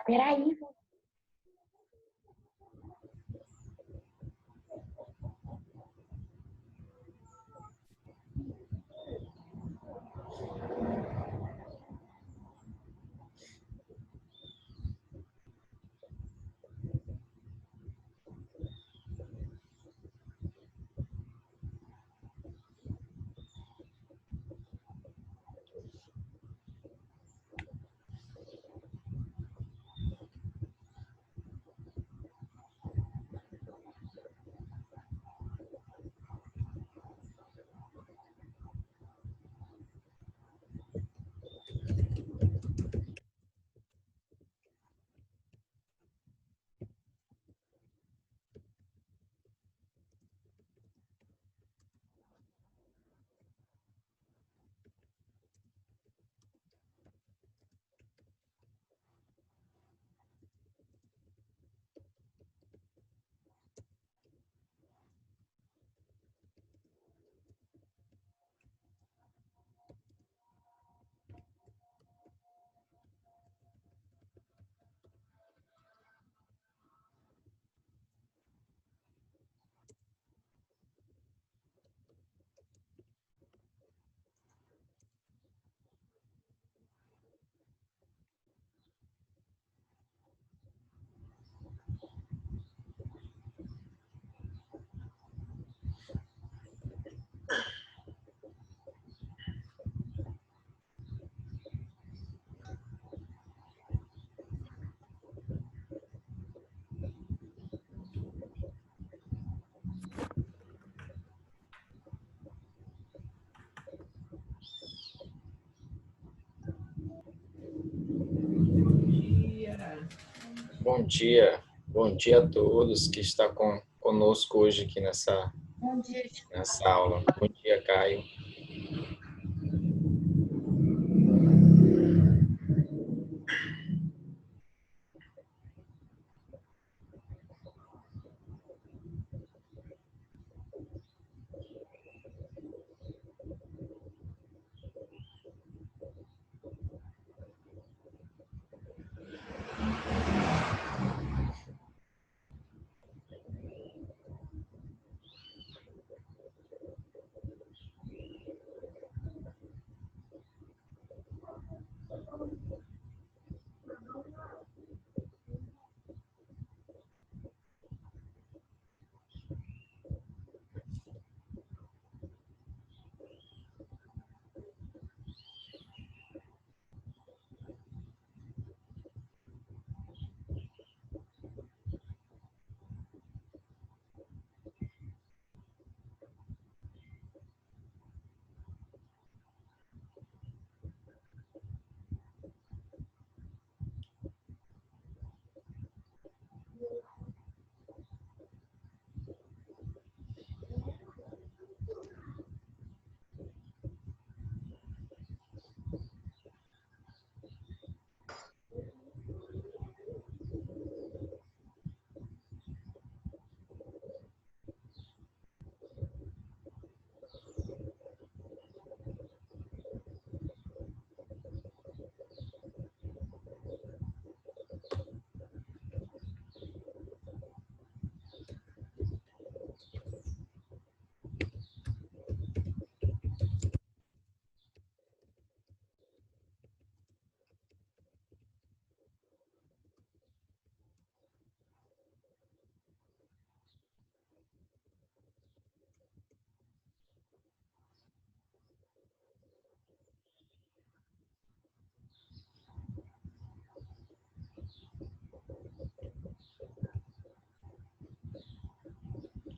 peraí. Bom dia a todos que estão conosco hoje aqui nessa aula. Bom dia, Caio.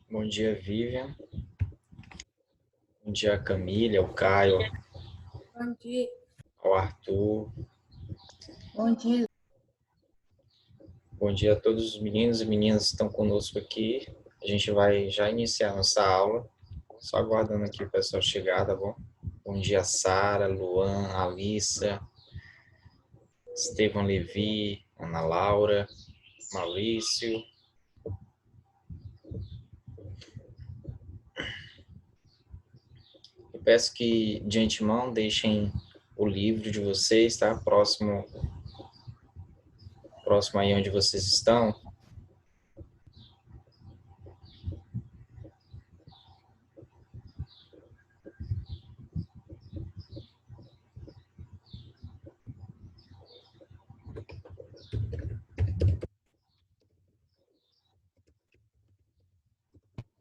Bom dia, Vivian. Bom dia, Camila, ao Caio. Bom dia. Ao Arthur. Bom dia. Bom dia a todos os meninos e meninas que estão conosco aqui. A gente vai já iniciar nossa aula. Só aguardando aqui o pessoal chegar, tá bom? Bom dia, Sara, Luan, Alissa, Estevão Levi, Ana Laura, Maurício. Eu peço que, de antemão, deixem o livro de vocês, tá? Próximo próximo aí onde vocês estão.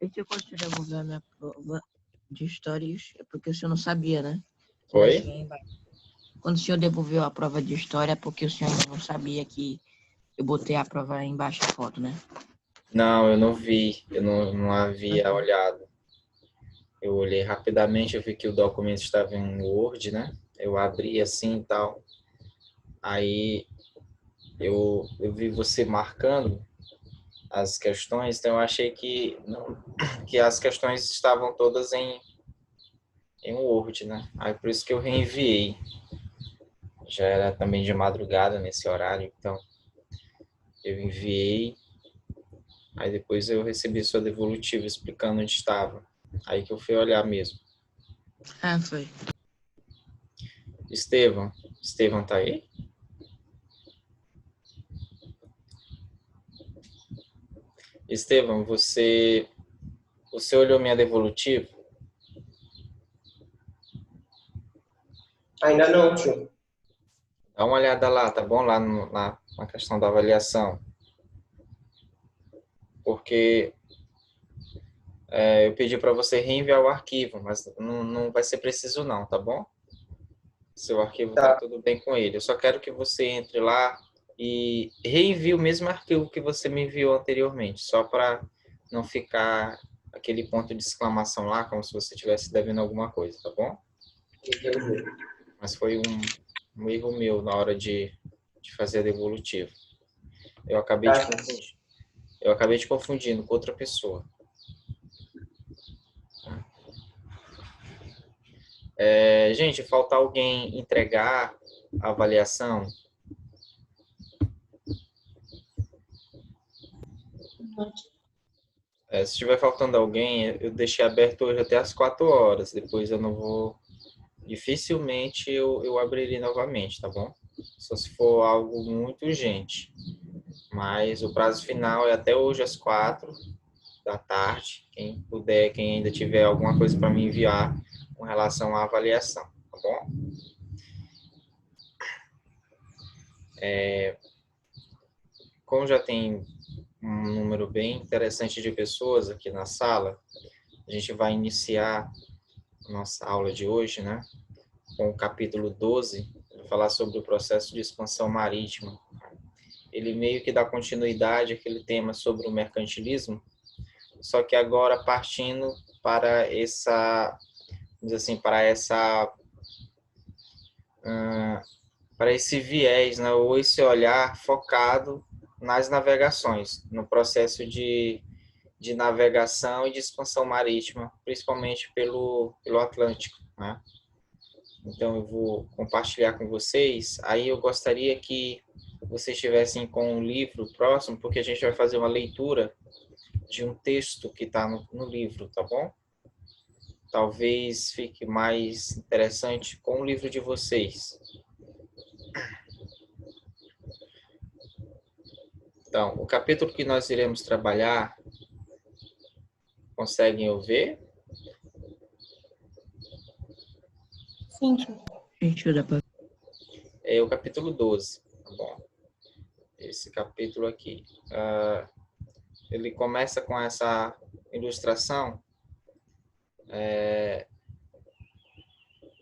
Esse eu consigo devolver a minha prova de histórias, é porque o senhor não sabia, né? Oi? Quando o senhor devolveu a prova de história, é porque o senhor ainda não sabia que eu botei a prova embaixo da foto, né? Não, eu não vi. Eu não havia olhado. Eu olhei rapidamente, eu vi que o documento estava em Word, né? Eu abri assim e tal. Aí eu vi você marcando as questões, então eu achei que, não, que as questões estavam todas em Word, né? Aí por isso que eu reenviei. Já era também de madrugada nesse horário, então eu enviei. Aí depois eu recebi sua devolutiva explicando onde estava. Aí que eu fui olhar mesmo. Ah, foi. Estevão tá aí? Estevão, você olhou minha devolutiva? Ainda não, tio. Dá uma olhada lá, tá bom? Lá na questão da avaliação. Porque eu pedi para você reenviar o arquivo, mas não vai ser preciso não, tá bom? Seu arquivo tá Tá. tudo bem com ele. Eu só quero que você entre lá e reenvie o mesmo arquivo que você me enviou anteriormente, só para não ficar aquele ponto de exclamação lá, como se você estivesse devendo alguma coisa, tá bom? Entendi. Mas foi um erro meu na hora de fazer a devolutiva. Eu acabei de Tá. confundir. Eu acabei te confundindo com outra pessoa. Gente, falta alguém entregar a avaliação? Se estiver faltando alguém, eu deixei aberto hoje até as 4 horas. Depois eu não vou. Dificilmente eu abrirei novamente, tá bom? Só se for algo muito urgente. Mas o prazo final é até hoje às 4 da tarde. Quem puder, quem ainda tiver alguma coisa para me enviar com relação à avaliação, tá bom? Como já tem um número bem interessante de pessoas aqui na sala, a gente vai iniciar a nossa aula de hoje, né? Com o capítulo 12, vai falar sobre o processo de expansão marítima. Ele meio que dá continuidade àquele tema sobre o mercantilismo, só que agora partindo para para esse viés, né, ou esse olhar focado nas navegações, no processo de navegação e de expansão marítima, principalmente pelo Atlântico, né? Então eu vou compartilhar com vocês. Aí eu gostaria que vocês estivessem com o livro próximo, porque a gente vai fazer uma leitura de um texto que está no livro, tá bom? Talvez fique mais interessante com o livro de vocês. Então, o capítulo que nós iremos trabalhar, conseguem ouvir? Sim, tio. Gente, dá pra... É o capítulo 12, tá bom? Esse capítulo aqui. Ele começa com essa ilustração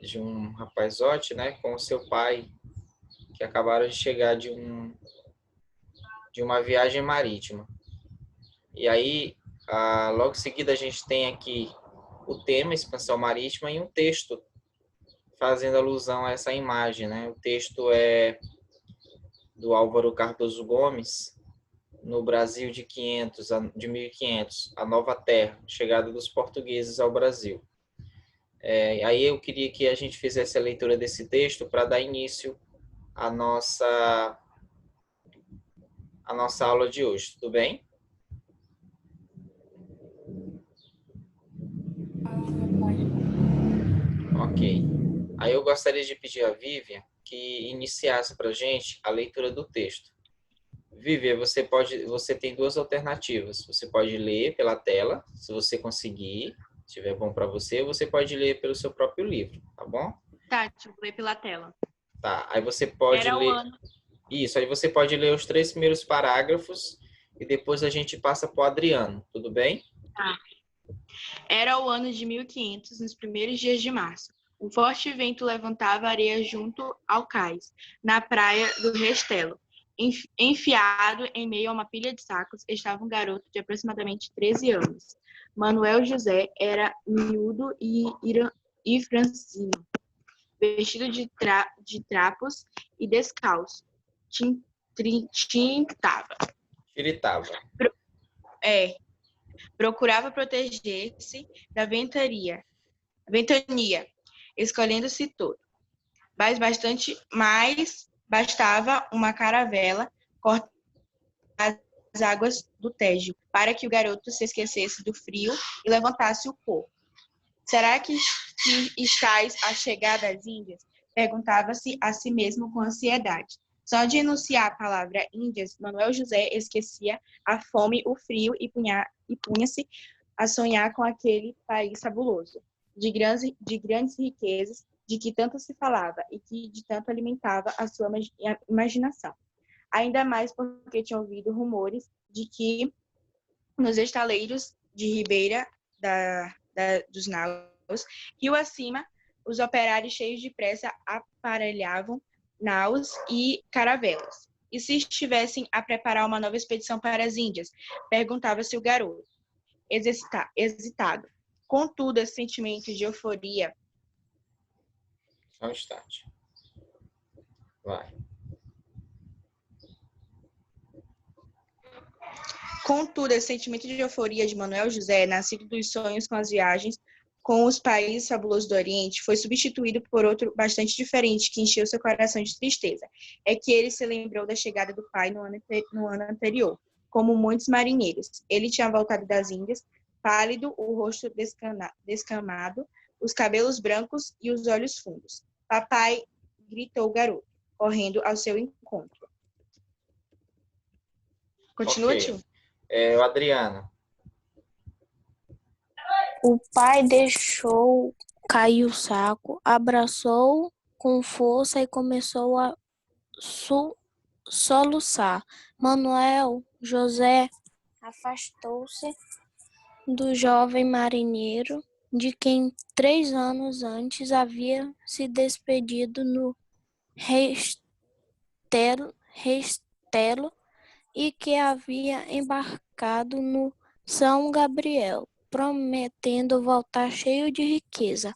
de um rapazote, né, com o seu pai, que acabaram de chegar de uma viagem marítima. E aí, logo em seguida, a gente tem aqui o tema expansão marítima e um texto fazendo alusão a essa imagem, né? O texto é do Álvaro Cardoso Gomes, no Brasil de 1500, a Nova Terra, chegada dos portugueses ao Brasil. Aí eu queria que a gente fizesse a leitura desse texto para dar início à nossa aula de hoje, tudo bem? Ok. Aí eu gostaria de pedir a Vivian que iniciasse para a gente a leitura do texto. Vivian, você tem duas alternativas. Você pode ler pela tela, se você conseguir, se estiver bom para você, ou você pode ler pelo seu próprio livro, tá bom? Tá, deixa eu ler pela tela. Tá, aí você pode Era o ler... ano. Isso, aí você pode ler os 3 primeiros parágrafos e depois a gente passa para o Adriano, tudo bem? Era o ano de 1500, nos primeiros dias de março. Um forte vento levantava a areia junto ao cais, na praia do Restelo. Enfiado em meio a uma pilha de sacos estava um garoto de aproximadamente 13 anos. Manuel José era miúdo e franzino, vestido de trapos e descalço. Tintava. Tiritava. Procurava proteger-se da ventania, escolhendo-se todo. Mas bastava uma caravela cortar as águas do Tejo para que o garoto se esquecesse do frio e levantasse o corpo. Será que estáis a chegar das Índias? Perguntava-se a si mesmo com ansiedade. Só de enunciar a palavra Índias, Manuel José esquecia a fome, o frio e punha-se a sonhar com aquele país fabuloso, de grandes riquezas, de que tanto se falava e que de tanto alimentava a sua imaginação. Ainda mais porque tinha ouvido rumores de que nos estaleiros de Ribeira dos Naus, rio acima, os operários cheios de pressa aparelhavam naus e caravelas. E se estivessem a preparar uma nova expedição para as Índias? Perguntava-se o garoto, hesitado. Contudo, esse sentimento de euforia... Só um instante. Vai. Contudo, esse sentimento de euforia de Manuel José, nascido dos sonhos com as viagens com os países fabulosos do Oriente, foi substituído por outro bastante diferente, que encheu seu coração de tristeza. É que ele se lembrou da chegada do pai no ano anterior, como muitos marinheiros. Ele tinha voltado das Índias, pálido, o rosto descamado, os cabelos brancos e os olhos fundos. Papai, gritou o garoto, correndo ao seu encontro. Continua, Ok. tio? O Adriano. O pai deixou cair o saco, abraçou com força e começou a soluçar. Manuel José afastou-se do jovem marinheiro, de quem 3 anos antes havia se despedido no Restelo e que havia embarcado no São Gabriel, prometendo voltar cheio de riqueza.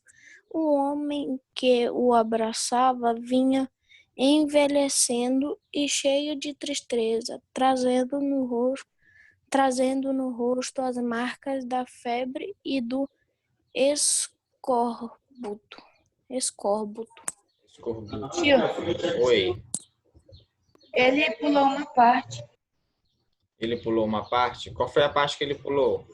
O homem que o abraçava vinha envelhecendo e cheio de tristeza, trazendo no rosto as marcas da febre e do escorbuto. Escorbuto. Tio, Oi. ele pulou uma parte. Ele pulou uma parte? Qual foi a parte que ele pulou?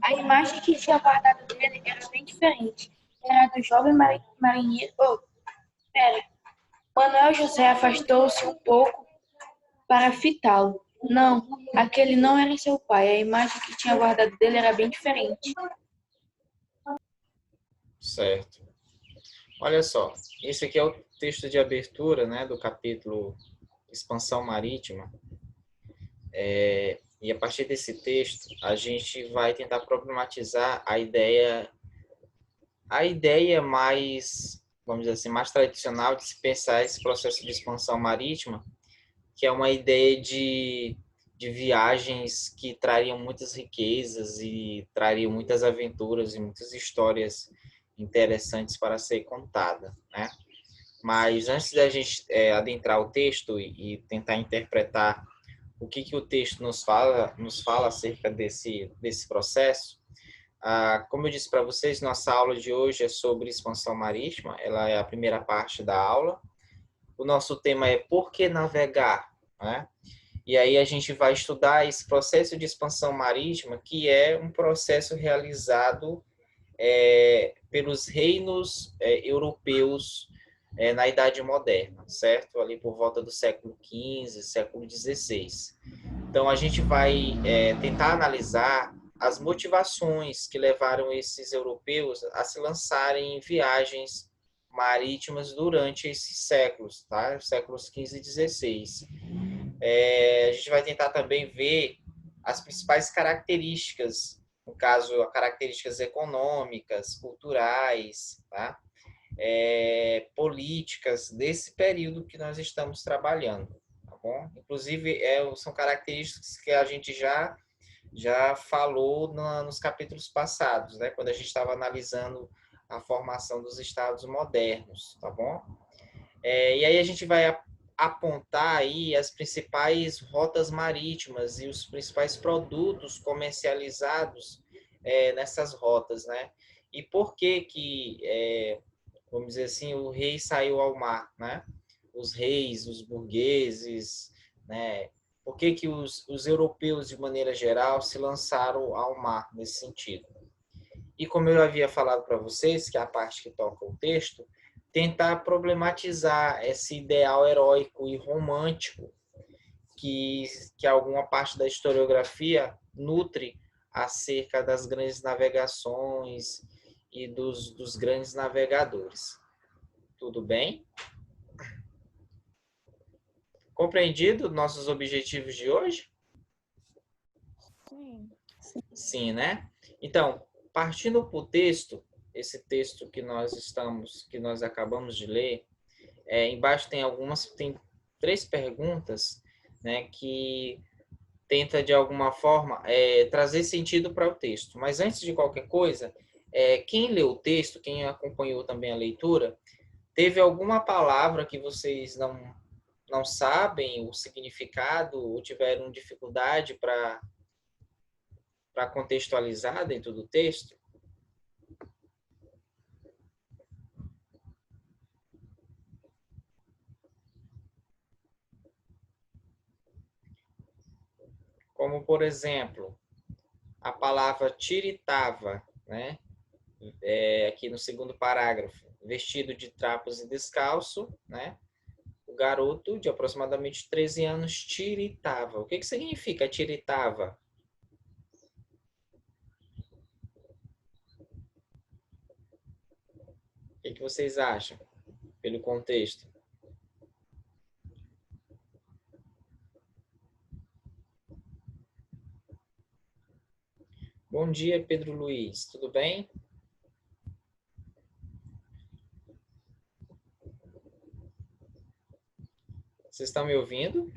A imagem que tinha guardado dele era bem diferente. Era do jovem marinheiro. Manuel José afastou-se um pouco para fitá-lo. Não, aquele não era seu pai. A imagem que tinha guardado dele era bem diferente. Certo. Olha só, esse aqui é o texto de abertura, né, do capítulo Expansão Marítima. E a partir desse texto, a gente vai tentar problematizar a ideia mais, vamos dizer assim, mais tradicional de se pensar esse processo de expansão marítima, que é uma ideia de viagens que trariam muitas riquezas e trariam muitas aventuras e muitas histórias interessantes para ser contada, né? Mas antes da gente adentrar o texto e tentar interpretar o que o texto nos fala acerca desse processo, como eu disse para vocês, nossa aula de hoje é sobre expansão marítima, ela é a primeira parte da aula. O nosso tema é por que navegar, né? E aí a gente vai estudar esse processo de expansão marítima, que é um processo realizado pelos reinos europeus na Idade Moderna, certo? Ali por volta do século XV, século XVI. Então, a gente vai tentar analisar as motivações que levaram esses europeus a se lançarem em viagens marítimas durante esses séculos, tá? Séculos XV e XVI. A gente vai tentar também ver as principais características, no caso, características econômicas, culturais, tá? Políticas desse período que nós estamos trabalhando, tá bom? Inclusive, são características que a gente já falou nos capítulos passados, né? Quando a gente estava analisando a formação dos estados modernos, tá bom? E aí a gente vai apontar aí as principais rotas marítimas e os principais produtos comercializados nessas rotas, né? E por que vamos dizer assim, o rei saiu ao mar, né? Os reis, os burgueses, né? Por que os europeus, de maneira geral, se lançaram ao mar nesse sentido? E como eu havia falado para vocês, que é a parte que toca o texto, tentar problematizar esse ideal heróico e romântico que alguma parte da historiografia nutre acerca das grandes navegações e dos grandes navegadores. Tudo bem? Compreendido nossos objetivos de hoje? Sim. Sim, né? Então, partindo para o texto, esse texto que nós acabamos de ler, embaixo tem 3 perguntas, né, que tenta de alguma forma trazer sentido para o texto. Mas antes de qualquer coisa, quem leu o texto, quem acompanhou também a leitura, teve alguma palavra que vocês não sabem o significado ou tiveram dificuldade para contextualizar dentro do texto? Como, por exemplo, a palavra tiritava, né? Aqui no segundo parágrafo, vestido de trapos e descalço, né? O garoto de aproximadamente 13 anos tiritava. O que significa tiritava? O que vocês acham, pelo contexto? Bom dia, Pedro Luiz. Tudo bem? Vocês estão me ouvindo?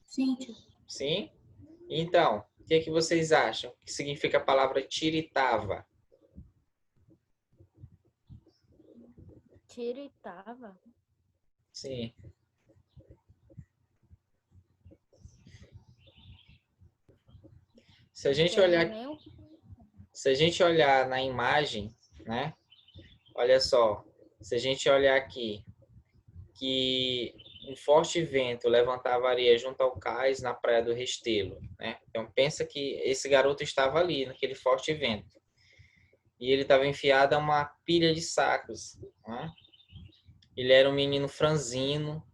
Sim, tio. Sim? Então, o que vocês acham que significa a palavra tiritava? Tiritava? Sim. Se a gente olhar na imagem, né? Olha só, se a gente olhar aqui que um forte vento levantava areia junto ao cais na praia do Restelo, né? Então pensa que esse garoto estava ali naquele forte vento e ele estava enfiado a uma pilha de sacos, né? Ele era um menino franzino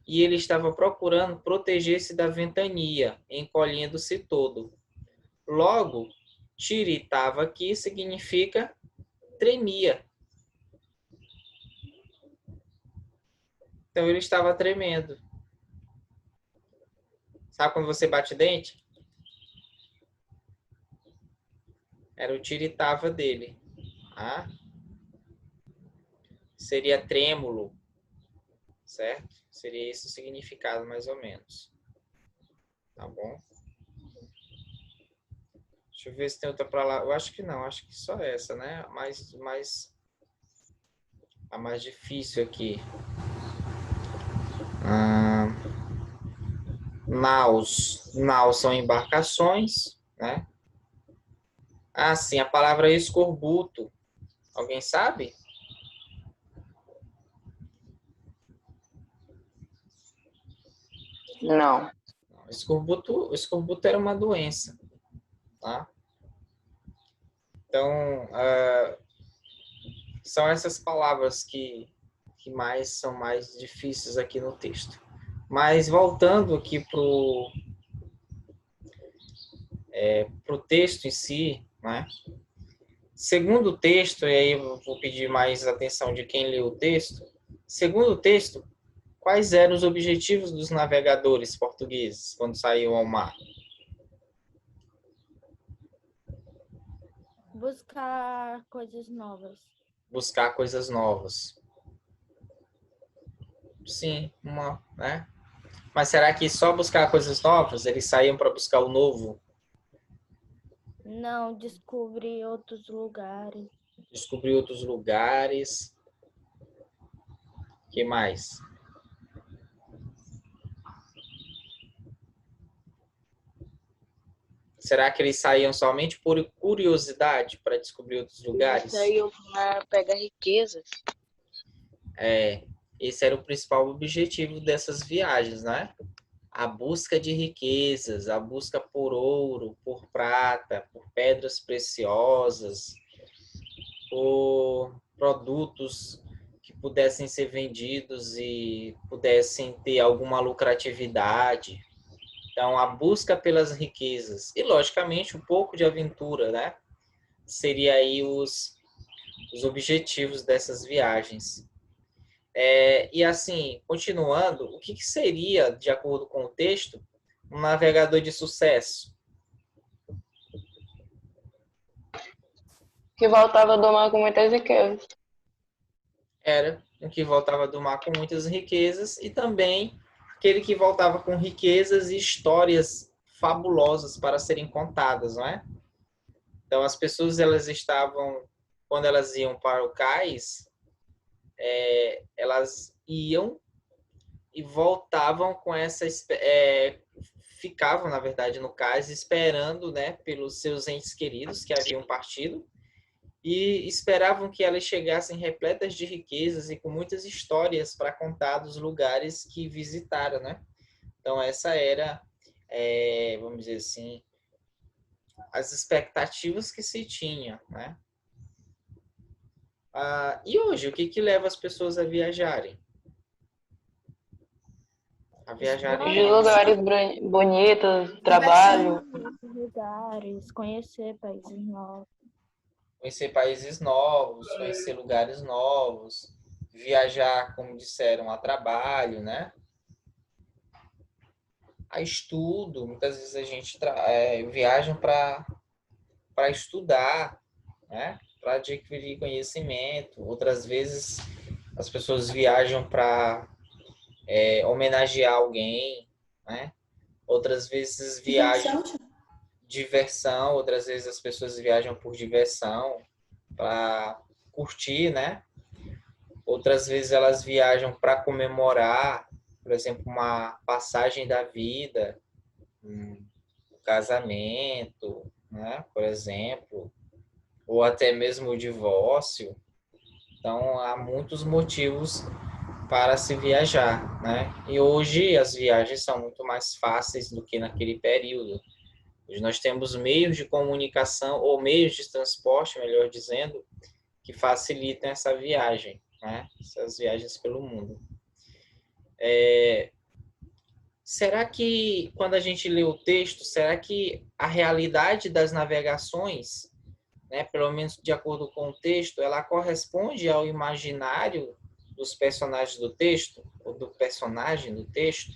e ele estava procurando proteger-se da ventania, encolhendo-se todo. Logo, tiritava aqui significa tremia. Então ele estava tremendo. Sabe quando você bate dente? Era o tiritava dele. Tá? Seria trêmulo, certo? Seria esse o significado, mais ou menos. Tá bom? Deixa eu ver se tem outra palavra. Eu acho que não, acho que só essa, né? A mais difícil aqui. Naus. Naus são embarcações, né? Ah, sim, a palavra escorbuto. Alguém sabe? Não. Escorbuto era uma doença, tá? Então, são essas palavras que são mais difíceis aqui no texto. Mas voltando aqui pro texto em si, né? Segundo o texto, e aí eu vou pedir mais atenção de quem leu o texto. Segundo o texto, quais eram os objetivos dos navegadores portugueses quando saíam ao mar? Buscar coisas novas. Buscar coisas novas. Sim, né? Mas será que só buscar coisas novas? Eles saíam para buscar o novo? Não, descobrir outros lugares. Descobrir outros lugares. O que mais? Será que eles saíam somente por curiosidade para descobrir outros lugares? Saíam para pegar riquezas. Esse era o principal objetivo dessas viagens, né? A busca de riquezas, a busca por ouro, por prata, por pedras preciosas, por produtos que pudessem ser vendidos e pudessem ter alguma lucratividade. Então, a busca pelas riquezas e, logicamente, um pouco de aventura, né? Seria aí os objetivos dessas viagens. E assim, continuando, o que seria, de acordo com o texto, um navegador de sucesso? Que voltava do mar com muitas riquezas. Era um que voltava do mar com muitas riquezas e também aquele que voltava com riquezas e histórias fabulosas para serem contadas, não é? Então, as pessoas, elas estavam, quando elas iam para o cais, elas iam e voltavam com essa... ficavam, na verdade, no cais, esperando, né, pelos seus entes queridos que haviam partido e esperavam que elas chegassem repletas de riquezas e com muitas histórias para contar dos lugares que visitaram, né? Então, essa era, vamos dizer assim, as expectativas que se tinha, né? E hoje, o que leva as pessoas a viajarem? De lugares bonitos, trabalho. Lugares, conhecer países novos. Conhecer países novos, conhecer lugares novos, viajar, como disseram, a trabalho, né? A estudo. Muitas vezes a gente viaja para estudar, né? Para adquirir conhecimento. Outras vezes as pessoas viajam para homenagear alguém, né? Outras vezes viajam diversão, outras vezes as pessoas viajam por diversão, para curtir, né? Outras vezes elas viajam para comemorar, por exemplo, uma passagem da vida, um casamento, né? Por exemplo, ou até mesmo o divórcio. Então, há muitos motivos para se viajar, né? E hoje as viagens são muito mais fáceis do que naquele período. Hoje nós temos meios de comunicação, ou meios de transporte, melhor dizendo, que facilitam essa viagem, né? Essas viagens pelo mundo. Será que, quando a gente lê o texto, será que a realidade das navegações, né, pelo menos de acordo com o texto, ela corresponde ao imaginário dos personagens do texto, ou do personagem do texto?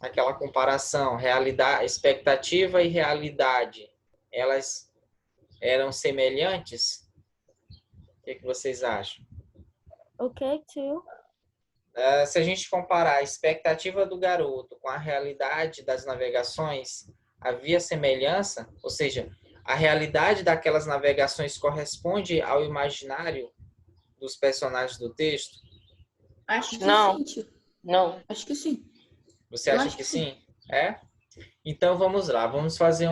Aquela comparação, realidade, expectativa e realidade, elas eram semelhantes? O que vocês acham? Ok, tio. Se a gente comparar a expectativa do garoto com a realidade das navegações, havia semelhança? Ou seja, a realidade daquelas navegações corresponde ao imaginário dos personagens do texto? Acho que Não. sim, tio. Não. Acho que sim. Você Eu acha acho que que sim. sim? Então vamos lá, vamos fazer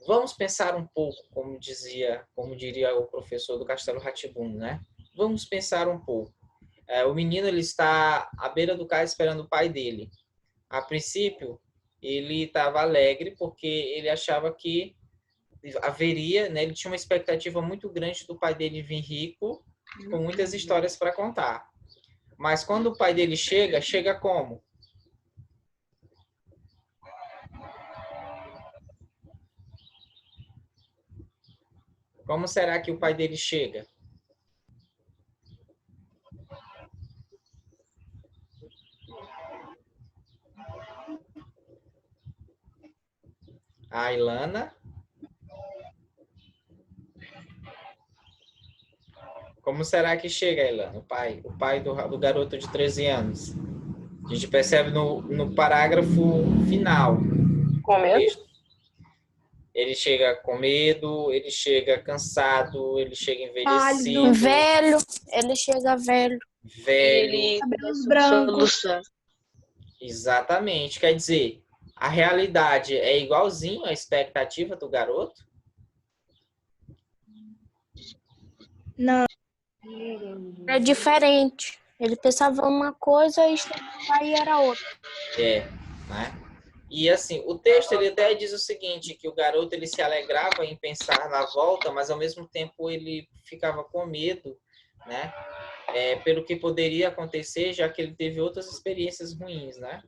vamos pensar um pouco, como diria o professor do Castelo Rá-Tim-Bum, né? Vamos pensar um pouco. O menino, ele está à beira do cais esperando o pai dele. A princípio, ele estava alegre porque ele achava que haveria, né? Ele tinha uma expectativa muito grande do pai dele vir rico, com muitas histórias para contar. Mas quando o pai dele chega, chega como? Como será que o pai dele chega? A Ilana. Como será que chega, Ilana? O pai do garoto de 13 anos. A gente percebe no parágrafo final. Com medo? Ele chega com medo, ele chega cansado, ele chega envelhecido. Velho, ele chega velho. Velho. Ele Cabelos começa a brancos. soluçar. Exatamente. Quer dizer, a realidade é igualzinho à expectativa do garoto? Não. É diferente. Ele pensava uma coisa e aí era outra. Né? E assim, o texto ele até diz o seguinte, que o garoto ele se alegrava em pensar na volta, mas ao mesmo tempo ele ficava com medo, né? Pelo que poderia acontecer, já que ele teve outras experiências ruins, né?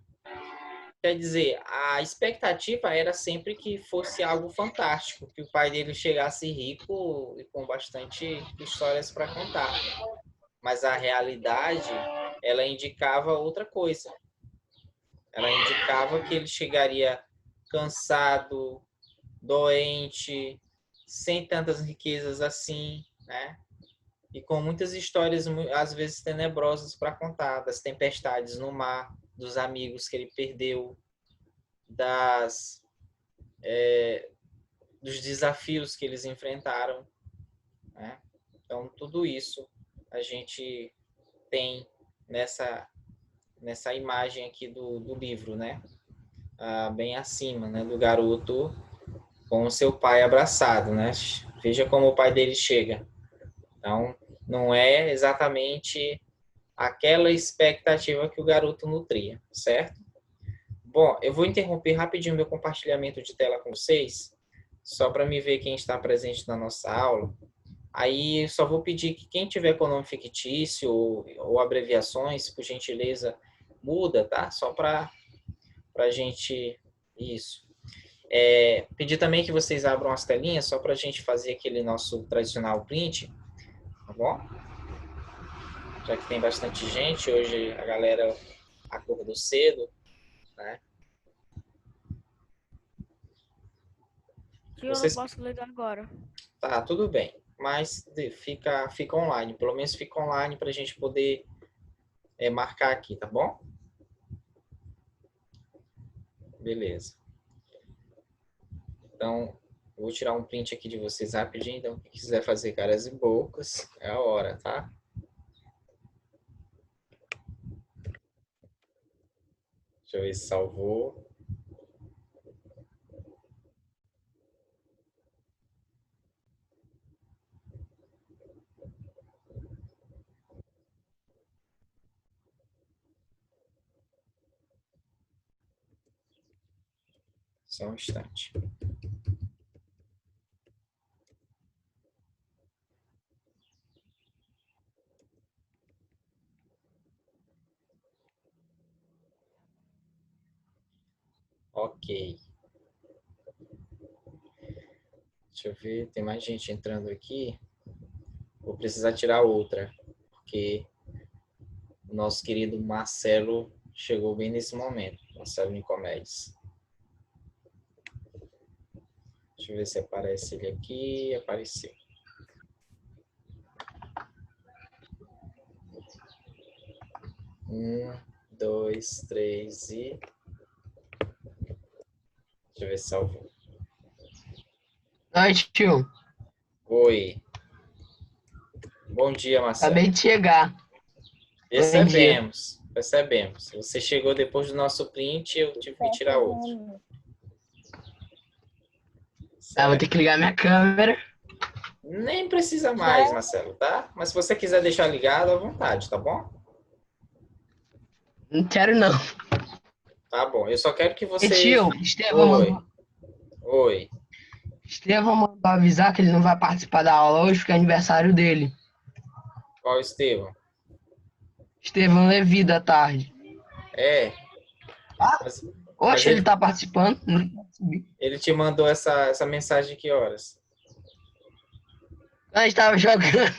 Quer dizer, a expectativa era sempre que fosse algo fantástico, que o pai dele chegasse rico e com bastante histórias para contar. Mas a realidade, ela indicava outra coisa. Ela indicava que ele chegaria cansado, doente, sem tantas riquezas assim, né? E com muitas histórias, às vezes, tenebrosas para contar, das tempestades no mar, dos amigos que ele perdeu, dos desafios que eles enfrentaram, né? Então, tudo isso a gente tem nessa imagem aqui do livro, né? Bem acima, né? Do garoto com o seu pai abraçado, né? Veja como o pai dele chega. Então, não é exatamente aquela expectativa que o garoto nutria, certo? Bom, eu vou interromper rapidinho meu compartilhamento de tela com vocês, só para me ver quem está presente na nossa aula. Aí, eu só vou pedir que quem tiver com nome fictício ou abreviações, por gentileza, muda, tá? Só para a gente... Isso. Pedir também que vocês abram as telinhas, só para a gente fazer aquele nosso tradicional print, tá bom? Já que tem bastante gente, hoje a galera acordou cedo, né? Eu não posso ligar agora. Tá, tudo bem. Mas fica online. Pelo menos fica online para a gente poder marcar aqui, tá bom? Beleza. Então, eu vou tirar um print aqui de vocês rapidinho. Então, quem quiser fazer caras e bocas, é a hora, tá? Deixa eu ver se salvou. Só um instante. Ok. Deixa eu ver, tem mais gente entrando aqui. Vou precisar tirar outra, porque o nosso querido Marcelo chegou bem nesse momento. Marcelo Nicomedes. Deixa eu ver se aparece ele aqui. Apareceu. Um, dois, três e... Deixa eu ver se salvou. Noite, tio. Oi. Bom dia, Marcelo. Acabei de chegar. Percebemos. Você chegou depois do nosso print, eu tive que tirar outro. Vou ter que ligar minha câmera. Nem precisa mais, Marcelo, tá? Mas se você quiser deixar ligado, à vontade, tá bom? Não quero, não. Tá bom, eu só quero que E você... tio, Oi. Oi. Estevão mandou avisar que ele não vai participar da aula hoje, porque é aniversário dele. Qual Estevão? Estevão Levi da tarde. É. Mas Oxe, ele ele, tá participando? Não percebi. ele te mandou essa mensagem de que horas? A gente tava jogando.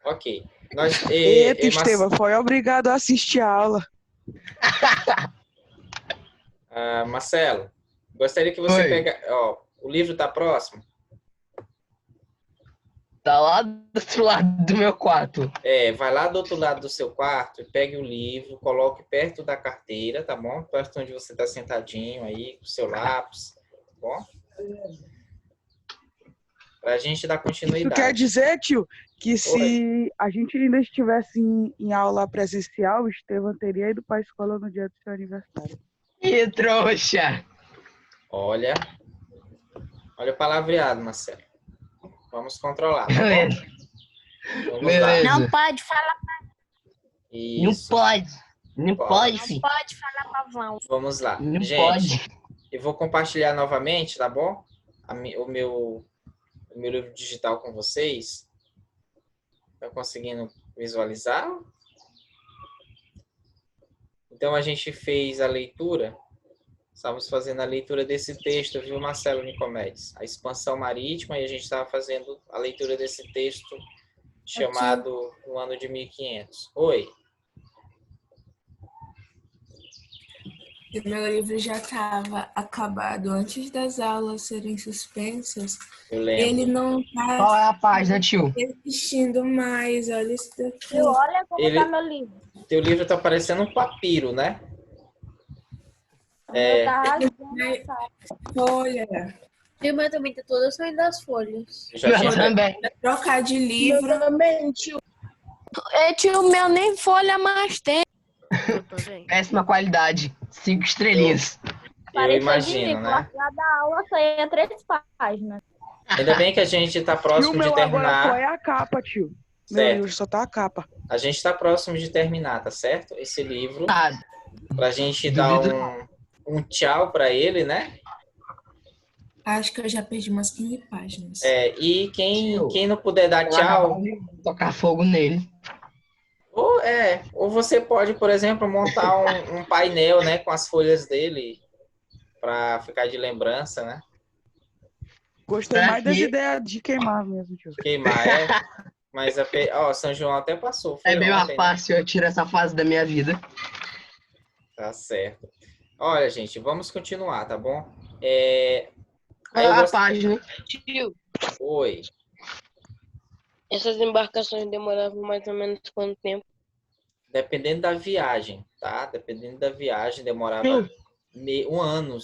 Ok. Eita, Mas, Estevam, foi obrigado a assistir a aula. Marcelo, gostaria que você Oi. pegasse... Ó, o livro tá próximo? Tá lá do outro lado do meu quarto. Vai lá do outro lado do seu quarto e pegue o livro, coloque perto da carteira, tá bom? Perto onde você tá sentadinho aí, com o seu lápis, tá bom? Pra gente dar Isso continuidade. quer dizer, tio, que se a gente ainda estivesse em aula presencial, o Estevam teria ido para a escola no dia do seu aniversário. Ih, trouxa. Olha o palavreado, Marcelo. Vamos controlar, tá bom? Beleza. Vamos Beleza. lá. Não pode falar, Não Isso. pode. Não pode, não filho. pode falar palavrão. Vamos lá. Não Gente, pode. eu vou compartilhar novamente, tá bom? O meu livro digital com vocês. Estão conseguindo visualizar? Então, a gente fez a leitura. Estávamos fazendo a leitura desse texto, viu, Marcelo Nicomedes? A expansão marítima, e a gente estava fazendo a leitura desse texto chamado O Ano de 1500. Oi. O meu livro já estava acabado antes das aulas serem suspensas. Eu lembro. Ele não Qual está é a página, tio? existindo mais. Olha isso daqui. Olha como Ele- tá meu livro. Teu livro está parecendo um papiro, né? O meu tá rasgando Ai, essa. Folha. E o meu também tá todo saindo das folhas. Eu já tinha... Também. Trocar de livro. também, tio. Tio, o meu nem folha mais tem. Péssima qualidade. 5 estrelinhas. Eu imagino, né? Cada aula saía 3 páginas. Ainda bem que a gente está E o próximo de meu agora só terminar. é a capa, tio. Meu Certo. livro só tá a capa. A gente está próximo de terminar, tá certo? Esse livro. Tá. Pra gente dar um tchau para ele, né? Acho que eu já perdi umas 15 páginas. E quem não puder dar tchau, Tocar fogo nele. ou você pode, por exemplo, montar um painel, né, com as folhas dele para ficar de lembrança, né? Gostei mais das ideias de queimar mesmo, tio. Queimar, mas São João até passou. Foi É bem mais ontem, né? fácil eu tirar essa fase da minha vida. Tá certo. Olha, gente, vamos continuar, tá bom? Qual é a página? Tio, Oi. essas embarcações demoravam mais ou menos quanto tempo? Dependendo da viagem, tá? Dependendo da viagem, demorava 1 ano,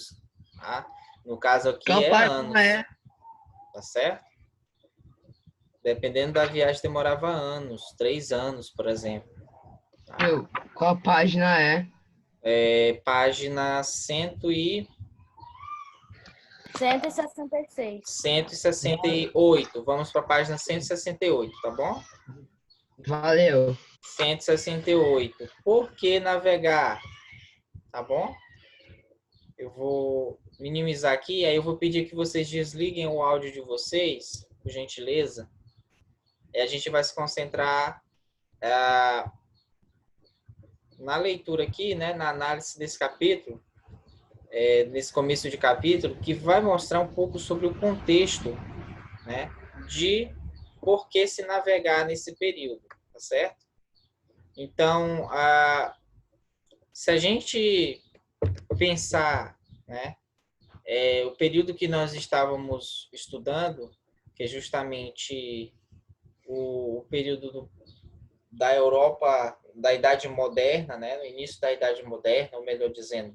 tá? No caso aqui Qual é página anos, é? tá certo? Dependendo da viagem, demorava anos, 3 anos, por exemplo. Tá? Qual página é? Página 166. 168. Vamos para a página 168, tá bom? Valeu. 168. Por que navegar? Tá bom? Eu vou minimizar aqui, aí eu vou pedir que vocês desliguem o áudio de vocês, por gentileza. E a gente vai se concentrar na leitura aqui, né, na análise desse capítulo, nesse começo de capítulo, que vai mostrar um pouco sobre o contexto, né, de por que se navegar nesse período, tá certo? Então, se a gente pensar, né, o período que nós estávamos estudando, que é justamente o período da Europa, da Idade Moderna, né, no início da Idade Moderna, ou melhor dizendo,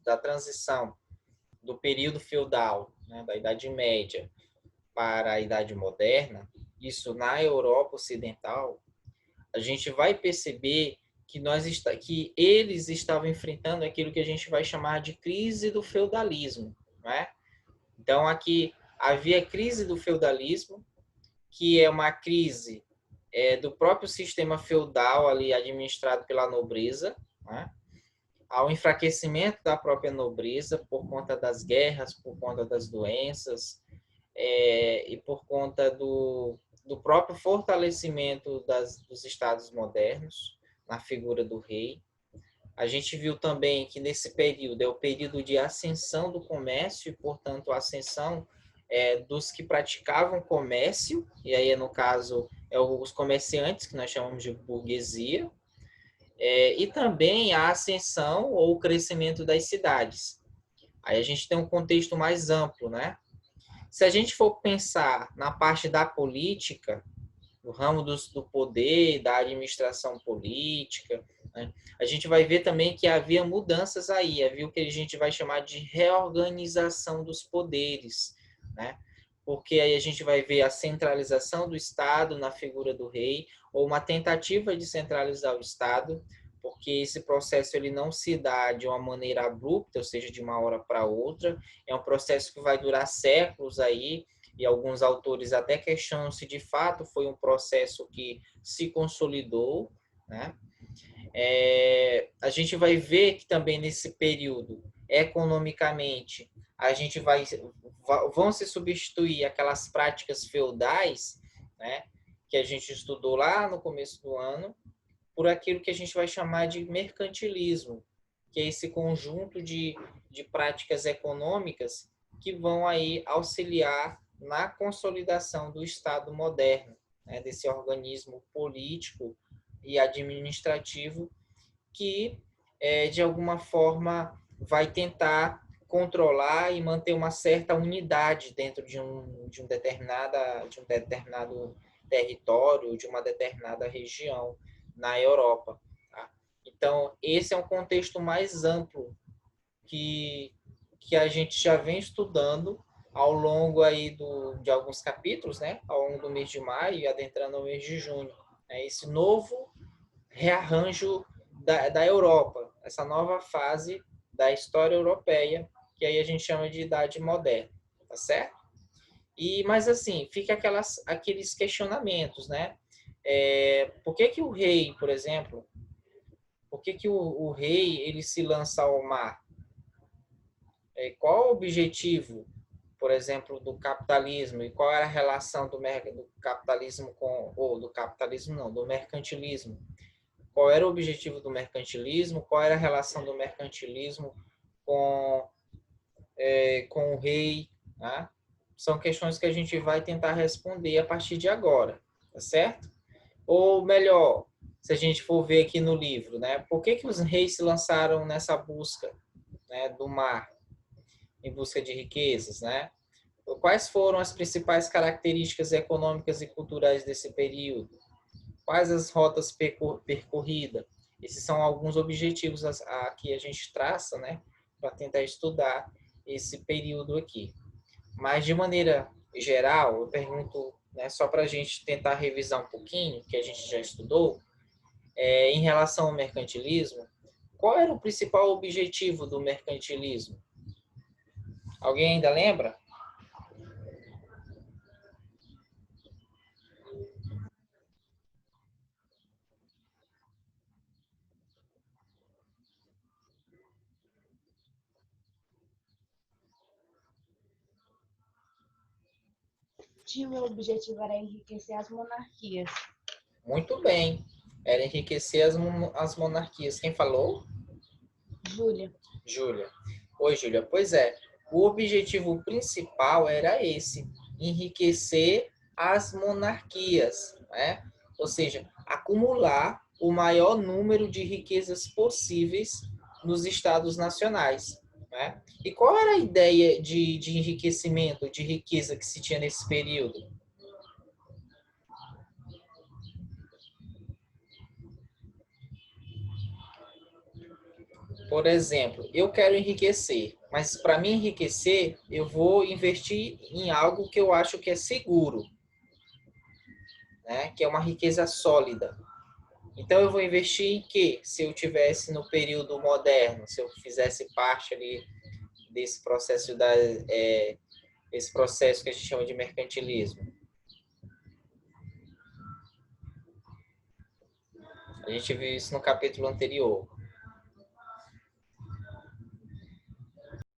da transição do período feudal, né, da Idade Média para a Idade Moderna, isso na Europa Ocidental, a gente vai perceber que eles estavam enfrentando aquilo que a gente vai chamar de crise do feudalismo, né? Então, aqui havia crise do feudalismo, que é uma crise do próprio sistema feudal ali administrado pela nobreza, né? Ao enfraquecimento da própria nobreza por conta das guerras, por conta das doenças, e por conta do próprio fortalecimento dos estados modernos na figura do rei. A gente viu também que nesse período é o período de ascensão do comércio e, portanto, a ascensão dos que praticavam comércio, e aí, no caso, os comerciantes, que nós chamamos de burguesia, e também a ascensão ou o crescimento das cidades. Aí a gente tem um contexto mais amplo, né? Se a gente for pensar na parte da política, no ramo do poder, da administração política, né, a gente vai ver também que havia mudanças aí, havia o que a gente vai chamar de reorganização dos poderes, né? Porque aí a gente vai ver a centralização do Estado na figura do rei, ou uma tentativa de centralizar o Estado, porque esse processo ele não se dá de uma maneira abrupta, ou seja, de uma hora para outra, é um processo que vai durar séculos aí, e alguns autores até questionam se de fato foi um processo que se consolidou, né? A gente vai ver que também nesse período, economicamente, vão se substituir aquelas práticas feudais, né, que a gente estudou lá no começo do ano, por aquilo que a gente vai chamar de mercantilismo, que é esse conjunto de práticas econômicas que vão aí auxiliar na consolidação do Estado moderno, né, desse organismo político e administrativo que, de alguma forma, vai tentar controlar e manter uma certa unidade dentro de um determinado território, de uma determinada região na Europa. Tá? Então, esse é um contexto mais amplo que a gente já vem estudando ao longo aí de alguns capítulos, né? Ao longo do mês de maio e adentrando o mês de junho. Esse novo rearranjo da Europa, essa nova fase da história europeia, que aí a gente chama de Idade Moderna, tá certo? Mas assim, fica aqueles questionamentos, né? Por que o rei, por exemplo, por que o rei ele se lança ao mar? Qual o objetivo, por exemplo, do capitalismo e qual era a relação do capitalismo do mercantilismo? Qual era o objetivo do mercantilismo? Qual era a relação do mercantilismo com o rei? Né? São questões que a gente vai tentar responder a partir de agora, tá certo? Ou melhor, se a gente for ver aqui no livro, né? Por que os reis se lançaram nessa busca, né, do mar, em busca de riquezas, né? Quais foram as principais características econômicas e culturais desse período? Quais as rotas percorridas? Esses são alguns objetivos que a gente traça, né, para tentar estudar esse período aqui. Mas, de maneira geral, eu pergunto, né, só para a gente tentar revisar um pouquinho, que a gente já estudou, em relação ao mercantilismo, qual era o principal objetivo do mercantilismo? Alguém ainda lembra? O objetivo era enriquecer as monarquias. Muito bem. Era enriquecer as monarquias. Quem falou? Júlia. Júlia. Oi, Júlia. Pois é. O objetivo principal era esse, enriquecer as monarquias, né? Ou seja, acumular o maior número de riquezas possíveis nos estados nacionais, né? E qual era a ideia de enriquecimento, de riqueza que se tinha nesse período? Por exemplo, eu quero enriquecer, mas para me enriquecer, eu vou investir em algo que eu acho que é seguro, né? Que é uma riqueza sólida. Então, eu vou investir em quê? Se eu tivesse no período moderno, se eu fizesse parte ali desse processo esse processo que a gente chama de mercantilismo. A gente viu isso no capítulo anterior.